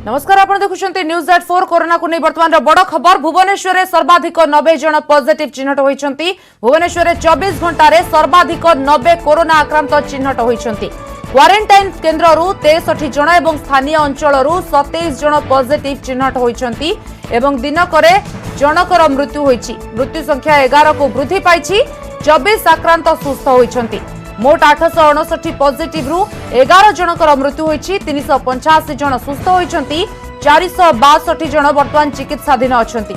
नमस्कार आपण देखुछन्ते news at 4 corona को नहीं वर्तमान बड़ खबर भुवनेश्वर में सर्वाधिक 90 जन पॉजिटिव चिन्हट होइछन्ती। भुवनेश्वर में 24 घंटा रे सर्वाधिक 90 कोरोना आक्रांत चिन्हट होइछन्ती। क्वारंटाइन केन्द्र 63 जन एवं स्थानीय अंचल 27 जन पॉजिटिव चिन्हट होइछन्ती एवं दिनकरे जनकर मृत्यु होइछि। मृत्यु संख्या 11 को वृद्धि पाइछि। 24 आक्रांत सुस्थ होइछन्ती। मोट 859 पॉजिटिव रु 11 जनकर मृत्यु होइछि। 385 जन सुस्थ होइछन्ती। 462 जन वर्तमान चिकित्साधीन अछन्ती।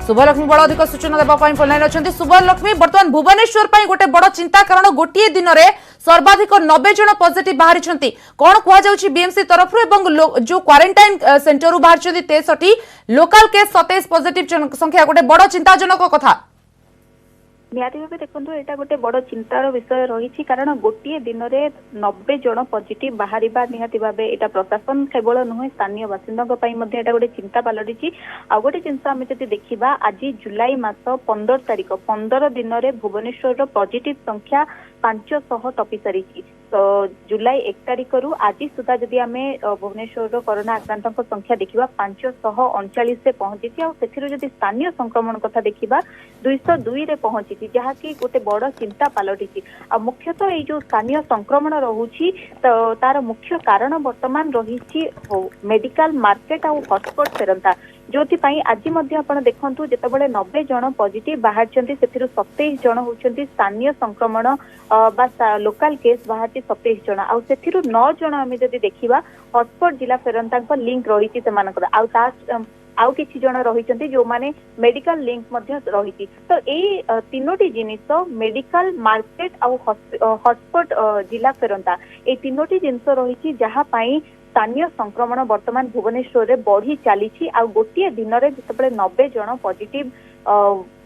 सुभलक्ष्मी बड़ अधिक सूचना देबा पई फोन लाइन अछन्ती। सुभलक्ष्मी वर्तमान भुवनेश्वर पई गोटे बड़ चिंता कारण गोटिए दिन रे सर्वाधिक 90 जन पॉजिटिव बाहरी छन्ती। कोन कुआ जाउछि बीएमसी तरफ रु एवं जो क्वारंटाइन सेंटर रु बाहर छन्ती 63 लोकल केस 27 पॉजिटिव संख्या गोटे बड़ चिंताजनक कथा। निहाती भाव देखो यहाँ गोटे बड़ चिंतार विषय रही कारण गोटे दिन में 90 जन पॉजिटिव बाहर निहाती भाव यहाँ प्रशासन केवल नुहे स्थानीय बासिंदा गोटे चिंता पलटि। आ गोटे जिनस आम जब देखा आज जुलाई मास 15 तारिख 15 दिन में भुवनेश्वर पॉजिटिव संख्या 500 टपी सारी। तो जुलाई 1 तारिख रु आज सुधा जदि आम भुवनेश्वर कोरोना आक्रांत संख्या देखा 539 से पहुंची जदि स्थानीय संक्रमण कथा देखा 202 रे पहुंची जहाँकि गोटे बड़ चिंता पलटि। आ मुख्यतः ये जो स्थानीय संक्रमण रोची तो तार मुख्य कारण वर्तमान रही मेडिकल मार्केट आ हॉटस्पॉट फेरंता जो आज देखु जिते 90 जन पॉजिटिव बाहर 27 जन होती स्थानीय संक्रमण लोकल केस बाहर 27 जन आ 9 जन आम जब देखा हॉटस्पॉट जिला फेरंता लिंक रही आउ किछि जन रही जो माने मेडिकल लिंक रही। तो ये तीनोटी जिनिस मेडिकल मार्केट आ हॉटस्पॉट जिला फेरंता ये तीनोटी जिनिस रही जहाँ स्थानीय संक्रमण वर्तमान भुवनेश्वर में बढ़ी चली। आ गोटे दिन में जिते 90 जन पॉजिटिव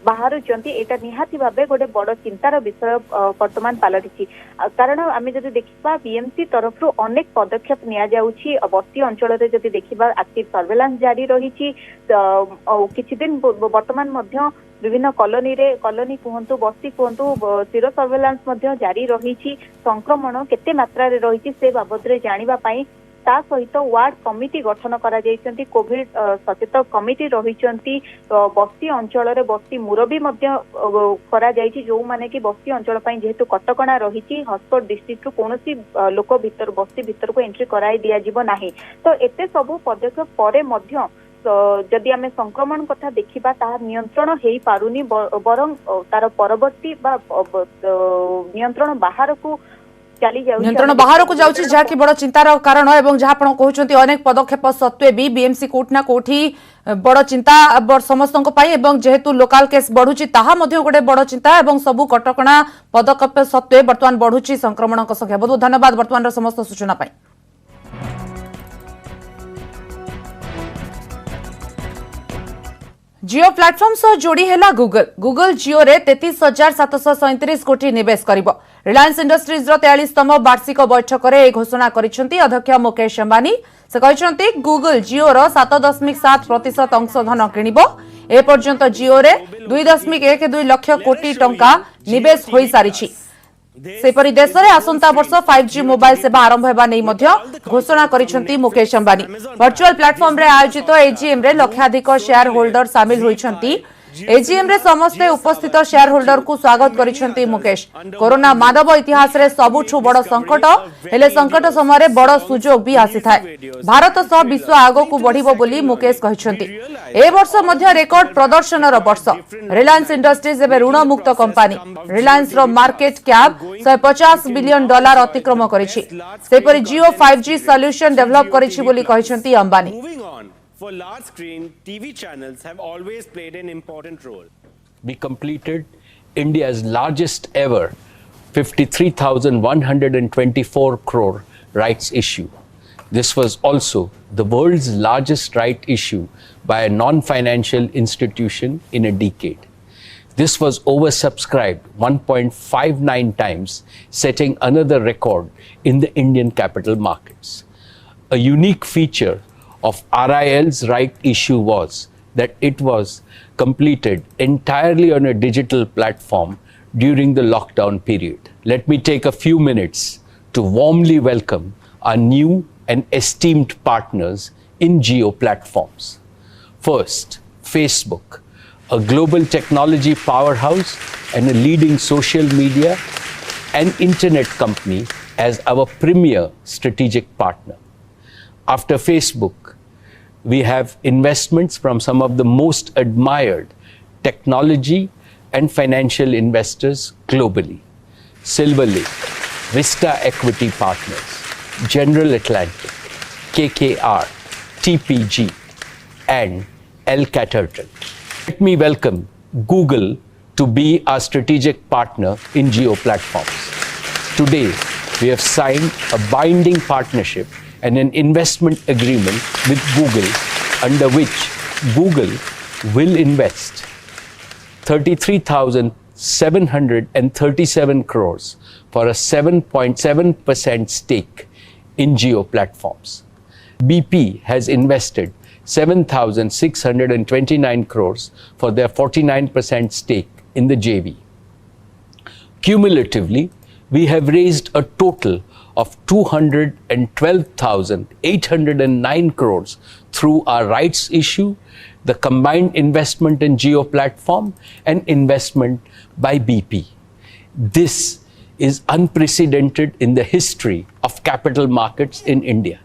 बाहर यहाँ निहाती भाव गोटे बड़ चिंतार विषय वर्तमान पलटि। कारण आम जब देखा बीएमसी तरफ अनेक पदक्षेप नि बस्ती अंचल जब देखा एक्टिव सर्वेलांस जारी रही किछि दिन वर्तमान विभिन्न कॉलोनी कहतु बस्ती कहतु सीरो सर्वेलांस जारी रही संक्रमण केते मात्रा रही से बाबद जानापी ता सहित वार्ड कमिटी गठन करा जाइछन्ती। कोविड सचेतन कमिटी रही बस्ती अंचल बस्ती मुरबी करा जाइछि जो माने कि बस्ती अंचल जेहेतु कटकणा रही हॉटस्पॉट डिस्ट्रिक्ट कौनसी लोक भीतर बस्ती भीतर को एंट्री कराई दिया जिवो नाही। तो एते सबु पदक्षेप परे मध्य जदि आम संक्रमण कथा देखा तार नियंत्रण हो पारुनी बरं तार परवर्ती नियंत्रण बाहर को नियंत्रण बाहर को जाउछि जहाँकि बड़ चिंतार कारण एवं जहाँ आपण कहउछन्ती अनेक पदक्षेप सत्वे भी बीएमसी कोठ ना कोठी बड़ चिंता समस्त एवं जेहेतु लोकल केस बढ़ुची ताहा मध्य गोटे बड़ चिंता एवं सबु कटकणा पदक्षेप सत्वे वर्तमान बढ़ुची संक्रमण संख्या। बहुत बहुत धन्यवाद वर्तमान समस्त सूचना पाई। जियो प्लेटफॉर्म सह जोड़ी है गूगल जियो रे 33,737 कोटी निवेश करिबो। रिलायंस इंडस्ट्रीज 43तम वार्षिक बैठक में घोषणा करिसेंती अध्यक्ष मुकेश अंबानी। से कहते गूगल जियो रो 7.7% अंशधन किणिबो। ए पर्यंत जियो रे 2.12 लाख कोटी टंका निवेश होई सारिछि। सेपरि देश में आसंता वर्ष 5G मोबाइल सेवा आरंभ होगा नहीं घोषणा करिसेंती मुकेश अंबानी। वर्चुअल प्लेटफॉर्म रे आयोजित एजीएम रे लक्षाधिक शेयर होल्डर सामिल होइछन्ती। एजीएम रे समस्ते उपस्थित शेयर होल्डर को स्वागत करिसेंती मुकेश। कोरोना मानव इतिहास रे सबुठु बड़ संकट हेले संकट समय बड़ सुजोग भी आसी थाए। भारत सह विश्व आगो को बढ़िबो बोली मुकेश कहिसेंती। ए वर्ष मध्य रेकॉर्ड प्रदर्शनर वर्ष। रिलायंस इंडस्ट्रीज एबे ऋण मुक्त कंपनी। रिलायंस रो मार्केट कैप $150 बिलियन अतिक्रम करिछि। सेपरि जियो 5G सॉल्यूशन डेवलप करिछि बोली कहिसेंती Ambani. For large screen TV channels have always played an important role. We completed India's largest ever 53,124 crore rights issue. This was also the world's largest right issue by a non-financial institution in a decade. This was oversubscribed 1.59 times, setting another record in the Indian capital markets. A unique feature of RIL's right issue was that it was completed entirely on a digital platform during the lockdown period. Let me take a few minutes to warmly welcome our new and esteemed partners in Jio platforms. First, Facebook, a global technology powerhouse and a leading social media and internet company as our premier strategic partner. After Facebook, we have investments from some of the most admired technology and financial investors globally: Silver Lake, Vista Equity Partners, General Atlantic, KKR, TPG, and El Caterton. Let me welcome Google to be our strategic partner in Jio platforms. Today, we have signed a binding partnership and an investment agreement with Google, under which Google will invest 33,737 crores for a 7.7% stake in Jio platforms. BP has invested 7,629 crores for their 49% stake in the JV. Cumulatively, we have raised a total of 212,809 crores through our rights issue, the combined investment in Jio platform, and investment by BP. This is unprecedented in the history of capital markets in India.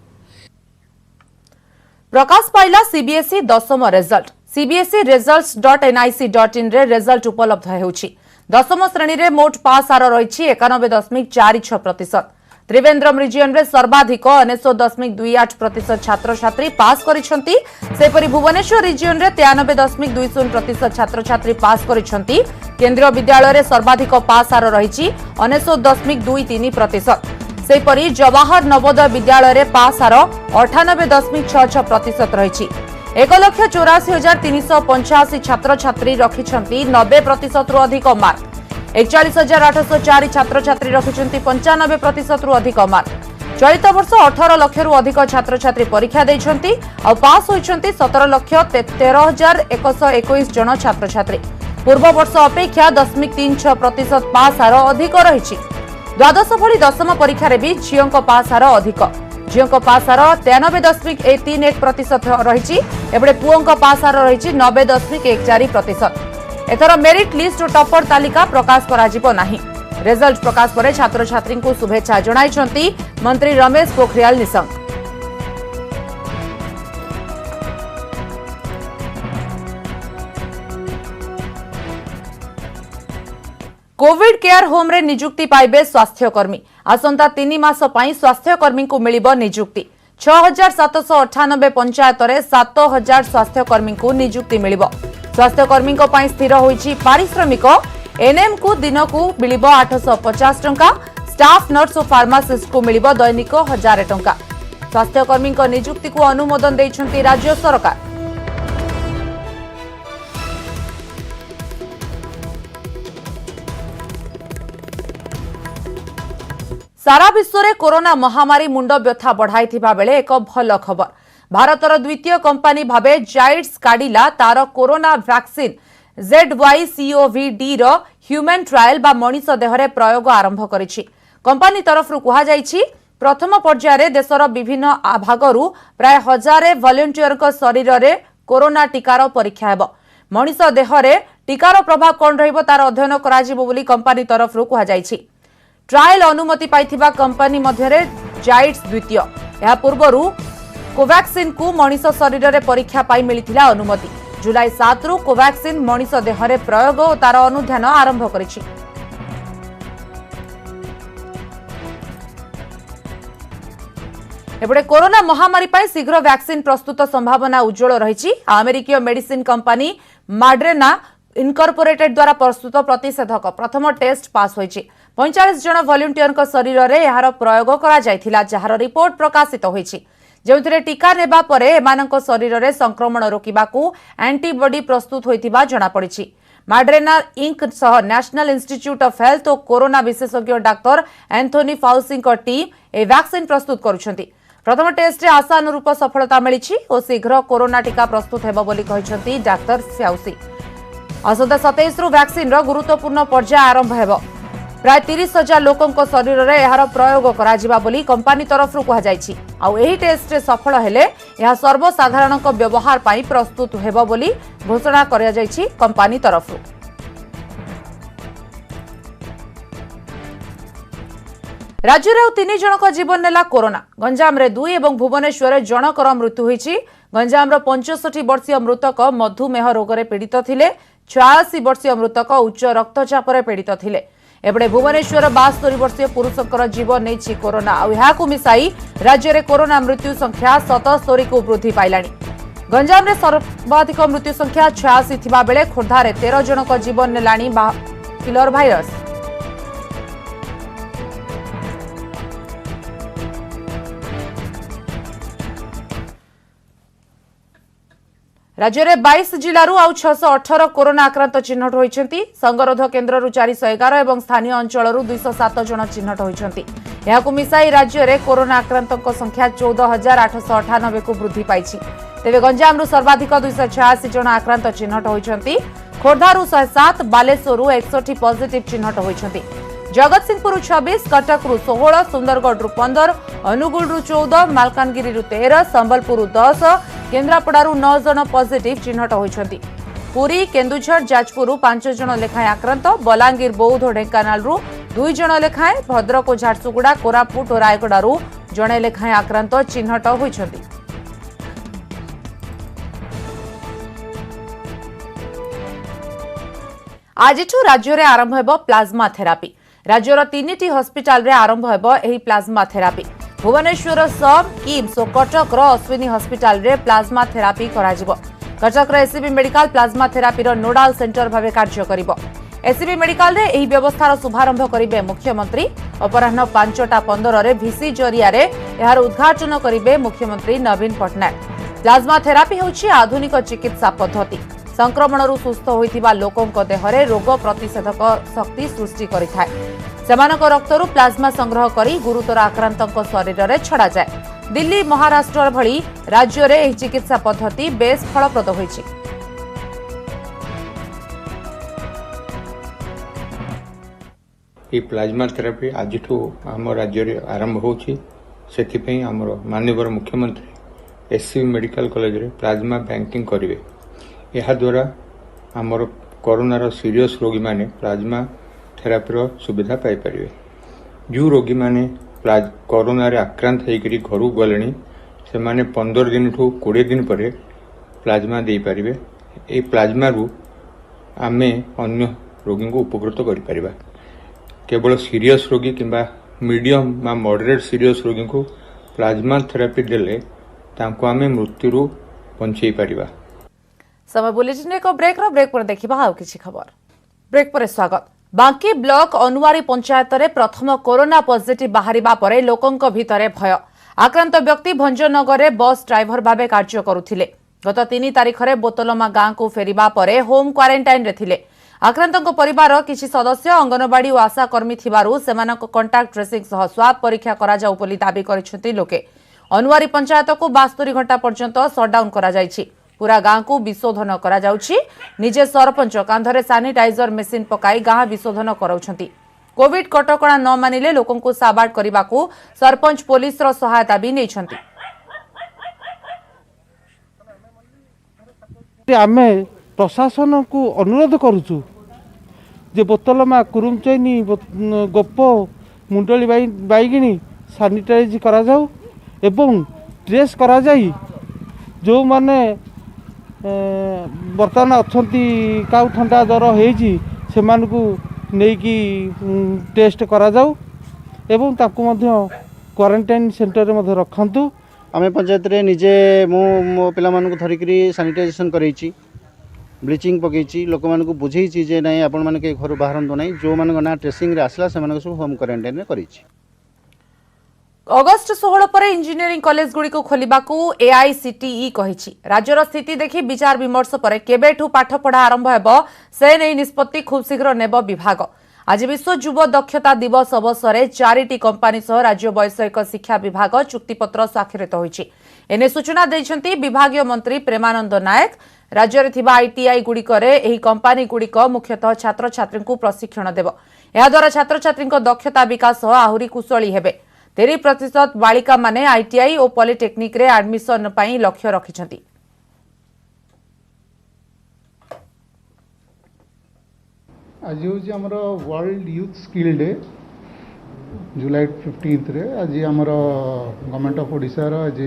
Prakash Pila CBSE दशम result CBSE results.nic.in रे result उपलब्ध हेउछि। दशम श्रेणी रे मोट पास हार रही 91.46%। Trivandrum region रे सर्वाधिक 99.28% छात्र छात्री पास करिसेंती। सेपरि भुवनेश्वर रिजियन रे 93.20% छात्र छात्री पास करिसेंती। केंद्रीय विद्यालय रे सर्वाधिक पास हार रही 99.23%। सेपरि जवाहर नवोदय विद्यालय रे पास हार 98.66% रही। 1,84,385 छात्र छात्री रखिछंती 90% रु अधिक मार्क। 41,804 छात्र छात्री रखिछंती 95% रु अधिक मार्क। चलित वर्ष 18 लाख रु अधिक छात्र छात्री परीक्षा देछंती और पास होइछंती 17,13,121 जन छात्र छात्री। पूर्व वर्ष अपेक्षा 0.36% पास हार अधिक रही। द्वादश भली दशम परीक्षा रे भी झियों पास हार अधिक। झियों पास हार 93.31% रही। एबडे पुओं पास हार रही 90.14%। एथर मेरिट लिस्ट और टॉपर तालिका प्रकाश कराजिबो नाही। रिजल्ट प्रकाश पर छात्र छात्री को शुभेच्छा जणाइछंती मंत्री Ramesh Pokhriyal Nishank. Covid care home रे निजुक्ति पाइबे स्वास्थ्यकर्मी। आसंता 3 मास पई स्वास्थ्यकर्मी को मिलिबो निजुक्ति। 6,798 पंचायत रे 7,000 स्वास्थ्यकर्मी को निजुक्ति मिलिबो। स्वास्थ्यकर्मी को पई स्थिर होईछि पारिश्रमिक। एनएम को दिन को मिलिबो 850 टंका। स्टाफ नर्स और फार्मासिस्ट को मिलिबो दैनिक 1000 टंका। स्वास्थ्यकर्मी को निजुक्ति को अनुमोदन दैछंती राज्य सरकार। सारा विश्व में कोरोना महामारी मुंड व्यथा बढ़ाई बेले एक भल खबर। भारतर द्वितीय कंपनी भावे जाइड्स काडिला तार कोरोना वैक्सीन ZYCOV-D रो ह्यूमन ट्रायल बा मनीष देहरे प्रयोग आरंभ करिछि। कंपनी तरफ कहा जाइछि प्रथम पर्यायर देशर विभिन्न भागरु प्राय 1000 वॉलंटियर शरीर रे कोरोना टीकार परीक्षा हेबो। मनीष देहरे टीकार प्रभाव कोन रहइबो तार अध्ययन कराजिबो बोली कंपनी तरफ कहा जाइछि। ट्रायल अनुमति पाइथिबा कंपनी मध्यरे जाइड्स द्वितीय। या पूर्वरु कोवैक्सीन को मनीष शरीर रे परीक्षा पाई मिलिथिला अनुमति। जुलाई 7 रु कोवैक्सीन मनीष देहरे प्रयोग और तार अनुध्यान आरंभ करिछि। एबडे कोरोना महामारी पाई शीघ्र वैक्सीन प्रस्तुत संभावना उज्जवल रही। अमेरिकीय मेडिसिन कंपनी मॉडर्ना इनकॉर्पोरेटेड द्वारा प्रस्तुत प्रतिषेधक प्रथम टेस्ट पास होइछि। 45 जन वॉलंटियर शरीर रे यार प्रयोग करा जायथिला, जहार रिपोर्ट प्रकाशित होइछि। जेउथिरे टीका नेबा परे एमानक शरीर रे संक्रमण रोकिबाकू एंटीबॉडी प्रस्तुत होइथिबा जणा पड़िछि। मॉडर्ना इंक सह नेशनल इंस्टीट्यूट ऑफ हेल्थ और कोरोना विशेषज्ञ डाक्टर एंथोनी फाउसी को टीम ए वैक्सीन प्रस्तुत करुछंती। प्रथम टेस्ट रे आशानुरूप सफलता मिलिछि और शीघ्र कोरोना टीका प्रस्तुत हेबो बोली कहिसंती डाक्टर फाउसी। आसंता 27 रु वैक्सीन रो गुरुत्वपूर्ण पर्याय आरंभ हेबो। प्राय 30,000 लोकों शरीर में यार प्रयोग करा बोली कंपनी तरफ कहुई। आउ टेस्ट सफल हेले यह सर्वसाधारण व्यवहार पाई प्रस्तुत हेबो बोली घोषणा करा जायछि कंपनी तरफ। राज्य में 3 जनक जीवन नेला कोरोना। गंजाम रे 2 और भुवनेश्वर जनकर मृत्यु होईछि। गंजाम 65 वर्षीय मृतक मधुमेह रोग रे पीड़ित थिले। 86 वर्षीय मृतक उच्च रक्तचाप रे पीड़ित थिले। एबडे भुवनेश्वर 72 वर्षीय पुरुषकर जीवन नेछि कोरोना। आ याकु मिसाई राज्य में कोरोना मृत्यु संख्या 77 को वृद्धि पाइलाणी। गंजाम रे सर्वाधिक मृत्यु संख्या 86 थिबा बेले खोर्धा रे 13 जनक जीवन नेलाणी किलर भाइरस। राज्य में 22 जिलू आउ 618 कोरोना आक्रांत चिन्हट होती। संगरोध केन्द्र 411 और स्थानीय अंचल 207 जन चिन्हट होती। यहां मिसाई राज्य में कोरोना आक्रांतों संख्या 14,898 को वृद्धि पाई। तेज गंजाम सर्वाधिक 286 जन आक्रांत चिन्हट होती। खोर्धारू 107, बालेश्वर 61 पॉजिटिव चिन्हट होती। जगतसिंहपुर 26, कटकरू 16, सुंदरगढ़ 15, अनुगुल 14, मालकानगिरी 13, संबलपुर 10, केन्द्रापड़ारू 9 जन पॉजिटिव चिन्हट होती। पुरी, केन्दुझर, जाजपुर 5 जन लेखाएं आक्रांत। बलांगीर, बौद्ध, ढेंकानाल 2 जन लेखाएं। भद्रक, झारसुगुड़ा, कोरापुट और रायगड़ारू जड़े लेखाएं आक्रांत चिन्हट होती। आज राज्य में आरंभ हो प्लाज्मा थेरापी। राज्यर 3टी हस्पिटाल रे आरंभ हो प्लाज्मा थेरापी। भुवनेश्वर सब, किम्स और कटक अश्विनी हस्पिटाल रे प्लाज्मा थेरापी कराजिबो। Cuttack SCB medical plasma therapy nodal centre भाव कार्य करिबो। एससीबी मेडिकल रे एही व्यवस्थार शुभारंभ करिवे मुख्यमंत्री। अपराह्न 5:15 रे भिसी जरिया रे यार उद्घाटन करिवे मुख्यमंत्री नवीन पटनायक। प्लाज्मा थेरापी होछि आधुनिक चिकित्सा पद्धति। संक्रमणरू सुस्थ होइथिबा लोकंक देहरे रोग प्रतिषेधक शक्ति सृष्टि करिथाय। सेमानक रक्तरू प्लाज्मा संग्रह करी गुरुतर आक्रांतक शरीर में छड़ा जाए। दिल्ली, महाराष्ट्र भली राज्य में यह चिकित्सा पद्धति बेस फलप्रद होइछि। ये प्लाज्मा थेरापी आज आम राज्य में आरंभ होछि। सेथिपई आमर माननीय मुख्यमंत्री एससीबी मेडिकल कॉलेज रे प्लाज्मा बैंकिंग करिवे। यह द्वारा आमर कोरोनार सीरियस रोगी माने प्लाज्मा थेरापीर सुविधा पाई परिवे। जो रोगी माने कोरोना रे आक्रांत होकर घर गले से 15 दिन ठू 20 दिन पर प्लाज्मा दे पारिबे। ए प्लाज्मा रु आमे अन्य रोगी को उपकृत करि परिबा। केवल सीरियस रोगी किंबा मीडियम बा मॉडरेट सीरियस रोगी को प्लाज्मा थेरापी देले तांको आमे मृत्यु रु बंचई परिबा। समय बुलेटिन एक ब्रेक पर देखिबा आउ किछि खबर। ब्रेक पर स्वागत। बांकी ब्लॉक अनुवारी पंचायत रे प्रथम कोरोना पॉजिटिव बाहरिबा परे लोकंक भितरे भय। आक्रांत व्यक्ति भंजनगर रे बस ड्राइवर भाबे कार्य करुथिले। गत 3 तारिख रे बोतलमा गां को फेरिबा परे होम क्वारंटाइन रे थिले। आक्रांतक परिवार किछि सदस्य अंगनवाड़ी और आशा कर्मी थिबारु सेमानक कांटेक्ट ट्रेसिंग सह स्वाब परीक्षा करा जाउ बोली दाबी करिसेंति लोके। अनुवारी पंचायत को 72 घंटा पर्यंत शटडाउन करा जायछि। पूरा गांव को विशोधन करा जाउछि। निजे सरपंच कांधरे सानिटाइजर मेसिन पकाई गां विशोधन कराउछंती। कोविड कटकणा न मानिले लोकन को साबाड करबाकू सरपंच पुलिस रो सहायता भी नेछंती। आमे प्रशासन को अनुरोध करूछु जे बोतलमा कुरुमचैनी गोप मुंडली बैगिणी सानिटाइज करा जाऊ एवं ट्रेस करा जाई जो माने बर्तमान अच्छी क्या ठंडा ज्वर हो टेस्ट करा जाऊ एवं ताकू क्वारंटाइन सेंटर में रखंतु। आम पंचायत रे निजे मो पिला मानकु धरिकरी सैनिटाइजेशन करैछि, ब्लीचिंग पकईछि, लोक मानकु बुझेछि जे नहीं आपण माने के घर बाहरंतु नहीं। जो मानक ना ट्रेसिंग रे आसला से मानक सब होम क्वारंटाइन रे करैछि। अगस्ट 16 पर इंजीनियरिंग कॉलेज गुड़ी को खोलिबाकू एआईसीटीई कहिछि। राज्यर स्थिति देखि विचार विमर्श पर केबेठू पाठ पढ़ा आरंभ हेबो से नै निष्पत्ति खूब शीघ्र नेब विभाग। आज विश्व युव दक्षता दिवस अवसर 4टी कंपनी सह राज्य वैषयिक शिक्षा विभाग चुक्तिपत्र स्वाक्षरित होइछि। एने सूचना दैछंती विभागीय मंत्री प्रेमानंद नायक। राज्य में थिबा आईटीआई गुड़िक एही कंपनी गुड़िक मुख्यतः छात्र छात्री को प्रशिक्षण देव। एहाद्वारा छात्र छात्री दक्षता विकास आहुरी कुशली हेबे 30% बालिका माने आईटीआई और पॉलिटेक्निक रे एडमिशन पई लक्ष्य रखिछंती। आज हूँ वर्ल्ड यूथ स्किल डे जुलाई 15 रे आज आमर गवर्नमेंट ऑफ ओडिशा रो आज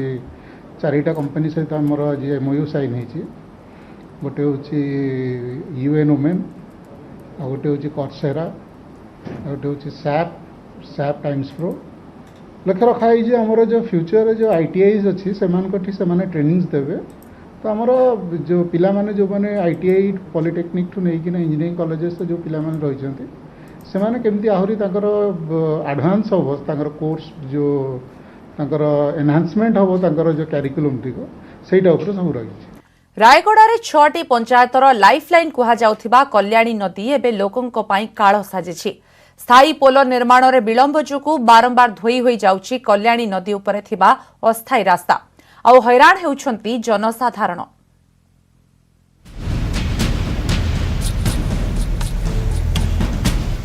4टा कंपनी सहित आमर आज एमओयू साइन होती गोटे हूँ यूएन वुमेन आ गोटे हूँ कर्सेरा गोटे हूँ सैप टाइम्स प्रो लक्ष्य रखाई आमर जो फ्यूचर जो आईटीआईज अच्छी से ट्रेनिंग्स देवे तो आमर जो पिला माने जो माने आईटीआई पॉलिटेक्निक ठू नहीं कि इंजीनियरिंग कॉलेजेस जो पिला माने रही से माने केमती आहरी ताकर एडवांस हम ताकर कोर्स जो ताकर एनहांसमेंट हम ताकर जो कैरिकुलम टिको सेटा ऊपर सब रही। रायगड़ारे 6टी पंचायतर लाइफलाइन कुहाଯାଉଥିବା कल्याणी नदी एबे लोकंक पई काळ साजिछि। स्थायी पोल निर्माण रे विलंब जोगु बारंबार धोई होई जाउछि कल्याणी नदी उपरे थिबा अस्थायी रास्ता आ हैरान हेउछंती जनसाधारण।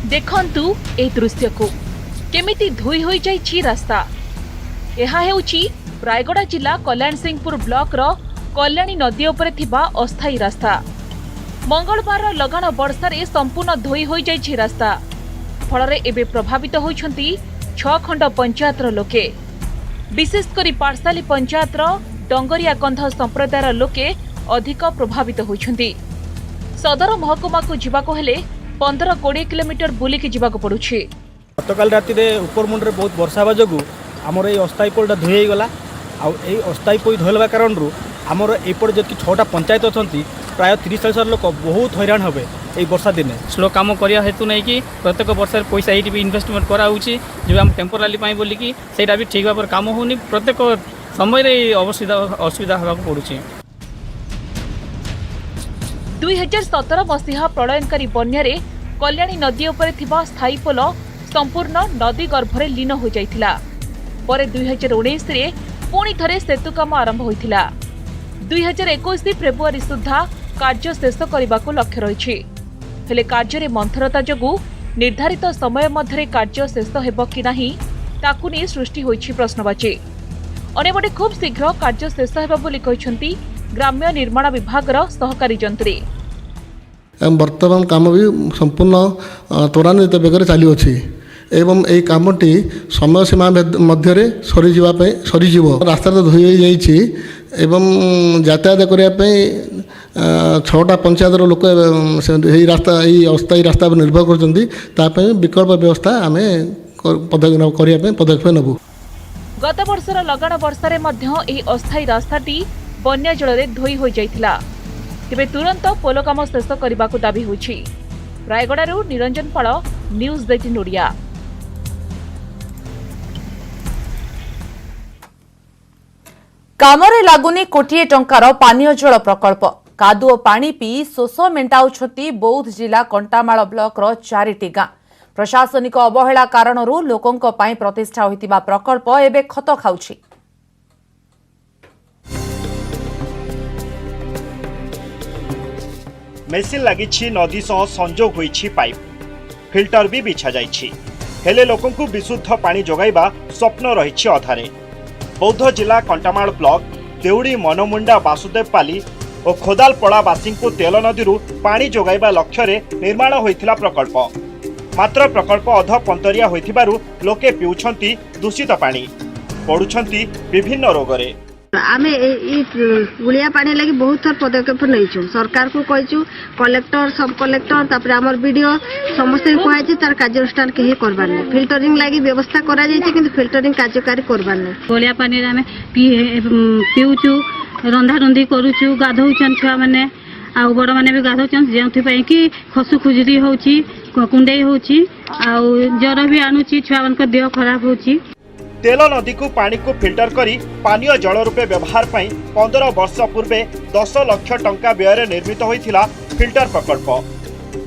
देखंतु ए दृश्य को केमिति धोई होई जाइछि रास्ता। एहा हेउछि रायगड़ा जिला कल्याण सिंहपुर ब्लॉक रो कल्याणी नदी उपरे थिबा अस्थायी रास्ता। मंगलवार लगाण वर्षा रे संपूर्ण धोई होई जाइछि रास्ता। फलरे एबे प्रभावित होइछंती 6 खंड पंचायतर लोके, विशेष करी पाठशाली पंचायतर डंगरिया कंध संप्रदायर लोके अधिक प्रभावित होइछंती। सदर महकुमा को जीवाको हेले 15-20 किलोमीटर बुलिकी जीवाको पड़ुछि। गतकाल राति रे ऊपर मुंडरे बहुत वर्षा हेबा जोगु हमर ए अस्थायी पोलटा धोई गला आ ए अस्थायी पोल धोइलबा कारणरू हमर एपट जति 6टा पंचायत अछंती प्राय 30,000 लोक बहुत हैरान हेबे ए वर्षा दिने। स्लो काम करिया हेतु नै कि प्रत्येक वर्ष पैसा एटी भी इन्वेस्टमेंट करा होउची जो हम टेम्पोरारी पाई बोली कि सेटा भी ठीक भाବରେ काम होउनी प्रत्येक समय रे असुविधा हेबा पड़ुची। 2017 मसीहा प्रलयनकारी बन्यारे कल्याणी नदी उपरे थिबा स्थायी पोल संपूर्ण नदी गर्भरे लीन हो जाइथिला। परे 2019 रे पुणी थरे सेतु काम आरंभ होइथिला। 2021 फेब्रुआरी सुधा कार्य शेष करने लक्ष्य रही हेले कार्य मंथरता जोगु निर्धारित समय मध्य कार्य शेष हेब कि नहीं ताकु नहीं सृष्टि होइछि प्रश्नवाची। अनेपटे खूब शीघ्र कार्य शेष हेब बोली कहिसंती ग्राम्य निर्माण विभागर सहकारी जंत्री। वर्तमान काम भी संपूर्ण त्वरान्वित बेगर चली अछि एवं यही कामटी समय सीमा मध्य सरीजीव रास्ता तो धोई जाइछि एवं यातायात करने 6टा पंचायतर लोक रास्ता यही अस्थायी रास्ता पर निर्भर कर विकल्प व्यवस्था आम पदक्षेप नबू। गत वर्षर लगाण वर्षारे मध्य एही अस्थायी रास्ताटी बन्या जल धोई हो जाइथिला। तेबे तुरंत पोल काम शेष करने को दाबी होछि। रायगड़ारू निरंजन पाल, न्यूज 18 ओडिया। कामरे लागुनी कोटिए टंकार पानीय जल प्रकल्प कादुओ पानी पी शोष मेंटाउछंती बौद्ध जिला कंटामाल ब्लॉक रो 4टी गां। प्रशासनिक अवहेला कारणरू लोकंक पई प्रतिष्ठा होइतिबा प्रकल्प एबे खत खाउछि। मेसिन लागिछि नदी सह संजोग होइछि पाइप फिल्टर भी बिछा जाइछि हेले लोकंकु विशुद्ध पानी जोगाइबा स्वप्न रहिछि अधारे। बौद्ध जिला कंटामाल ब्लॉक देउड़ी मनमुंडा बासुदेवपाली और खोदालपड़ावासी तेल नदी पानी जोगाइबा लक्ष्य निर्माण होइथिला प्रकल्प। मात्र प्रकल्प अध पंतरिया होइथिबारु लोके पिउछंती दूषित पानी पड़ुछंती विभिन्न रोगरे। आमे गुलिया पानी लगी बहुत थर पदक्षेप नहीं सरकार को कहीचु कलेक्टर सब कलेक्टर तापर हमर वीडियो समस्त कहै तार कार्यानुष्ठान केही करबार नै फिल्टरिंग लगी व्यवस्था करा जाय छै किंतु फिल्टरिंग कार्यकारी करबार नै। गुलिया पानी रे आमे पिउचु रंधा रंधी करूचु गाधौचन छुआ माने आ बड़ माने भी गाधौचन जेउथि पई कि खसु खुजरी होउची कुंडई होउची आ जर भी आनुची छुआ मन को देह खराब होउची। तेल नदी को पानी को फिल्टर करी पानीय जल रूपे व्यवहार पई 15 वर्ष पूर्वे 10 लाख टंका व्यय निर्मित होइथिला फिल्टर प्रकल्प।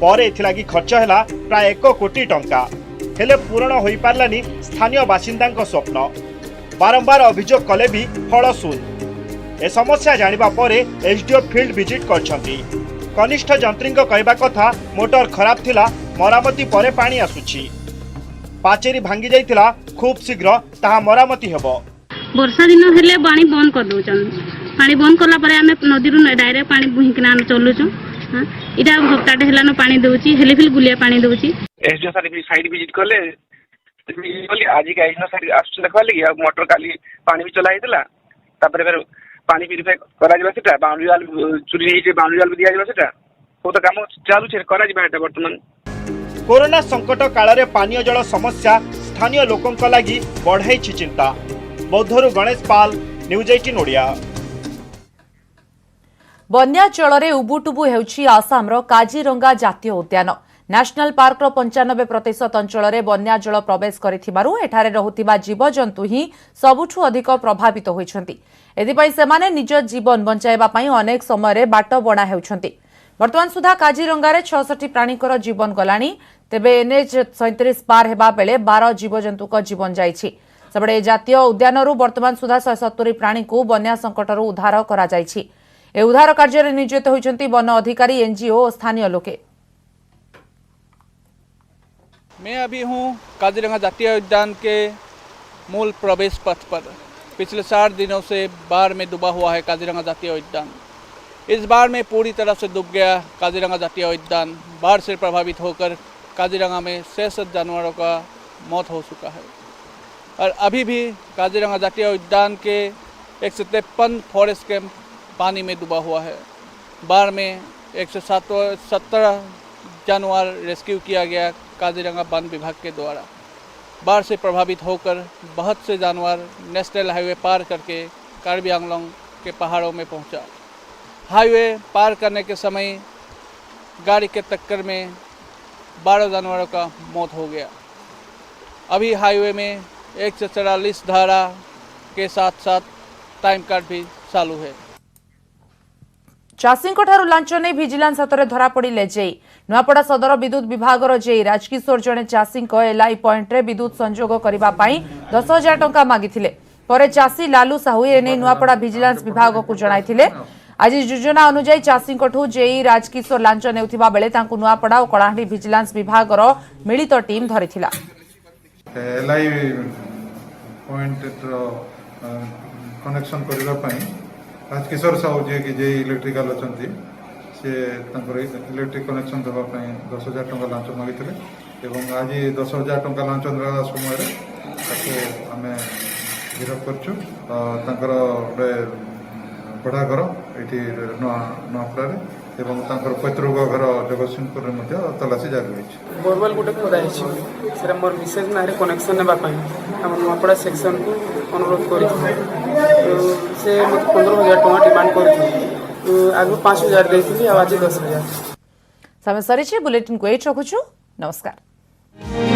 पर एथिलागी खर्च हैला प्राय 1 कोटी टंका हेले पूरण होई पारलानी स्थानीय बासिंदांक स्वप्न। बारंबार अभियोग कले भी फल शून्य। ए समस्या जानिबा परे एसडीओ फील्ड विजिट करछंती कनिष्ठ जंत्रीଙ୍କ कहवा कथा मोटर खराब थिला मरामती परे पानी आसुछि पाचेरी भांगी जाइतिला खूब शीघ्र ताहा मरामती हेबो वर्षा दिन हेले पानी बंद कर दउछन पानी बंद करला परे हमें नदी रु डायरेक्ट पानी बुहिकना चलुछु इटा हप्ताटे हेलानो पानी दउछि हेले फिल गुलिया पानी दउछि एसडीओ साइड विजिट करले आज के एसडीओ साइड आसु देखवा लगी मोटर काली पानी भी चला हितला तापर फिर पानी प्यूरिफाई करा जिबा सेटा बाउंड्री वाल चुरी हे बाउंड्री वाल दिया जिबा सेटा तो काम चालू छे करा जिबा एटा वर्तमान कोरोना संकट काल रे पानीय जल समस्या स्थानीय लोकंक लागि बढ़ाई चिंता बौद्धरू गणेश पाल न्यूज 18 ओडिया। बन्या जल उबुटुबु हेउछि आसामर काजीरंगा जातीय उद्यान नेशनल पार्क 95% अंचल में बन्या जल प्रवेश करिथिबारु एठारे रहुथिबा जीवजंतु ही सबुठु अधिक प्रभावित होइछन्ति एदिपई सेमाने निज जीवन बंचाइबा पई अनेक समय बाट बणा हेउछन्ति वर्तमान सुधा काजीरंगा रे 66 प्राणीकर जीवन गलानी तेबे एनएच 37 पार हेबा बेले 12 जीवजंतुक जीवन जाइछि सबडे जातीय उद्यानरु वर्तमान सुधा 170 प्राणी को बन्या संकटरु उद्धार करा जाइछि ए उद्धार कार्य रे नियोजित होइछन्ति वन अधिकारी एनजीओ और स्थानीय लोके। मैं अभी हूँ काजीरंगा जातीय उद्यान के मूल प्रवेश पथ पर। पिछले 4 दिनों से बाढ़ में डूबा हुआ है काजीरंगा जातीय उद्यान। इस बाढ़ में पूरी तरह से डूब गया काजीरंगा जातीय उद्यान। बाढ़ से प्रभावित होकर काजीरंगा में 66 जानवरों का मौत हो चुका है और अभी भी काजीरंगा जातीय उद्यान के 153 फॉरेस्ट कैंप पानी में डूबा हुआ है। बाढ़ में 170 जानवर रेस्क्यू किया गया काजीरंगा वन विभाग के द्वारा। बाढ़ से प्रभावित होकर बहुत से जानवर नेशनल हाईवे पार करके कार्बी आंगलोंग के पहाड़ों में पहुंचा। हाईवे पार करने के समय गाड़ी के टक्कर में 12 जानवरों का मौत हो गया। अभी हाईवे में 144 धारा के साथ साथ टाइम कार्ड भी चालू है। चाषी लांच नहीं भिजिलांस हाथ में धरा पड़े जेई नुआपड़ा सदर विद्युत विभाग जेई राजकिशोर जड़े चाषी एलआई पॉइंट रे विद्युत संजोग करने 10,000 टंका मागिथिले परे चाषी लालू साहू एने नुआपड़ा भिजिलांस विभाग को जणाइथिले। आज योजना अनुसार चाषी जेई राजकिशोर लांच नेउथिबा बेले तांकु नुआपड़ा और कलाहांडी भिजिलांस विभाग मिलित टीम धरिथिला। एलआई पॉइंट कनेक्शन करबा पई राजकिशोर साहू जी कि जे इलेक्ट्रिकल अछंती से इलेक्ट्रिक कनेक्शन देवाई 10,000 टंका लांच मागिଥିଲେ एवं आज 10,000 टंका लांच देवा समय आम गिरफ कर पढ़ा घर ये नुआपड़ा एवं पैतृक घर जगतसिंहपुर में तलाशी जारी रही। बोरवेल गोटे खोदा मोर मिसेज ना कनेक्शन नाम नुआपड़ा सेक्शन को अनुरोध कर 15,000 टंका डिमांड कर आगे 5,000 देती आज 10,000 समय सरी बुलेटिन को रखुछु। नमस्कार।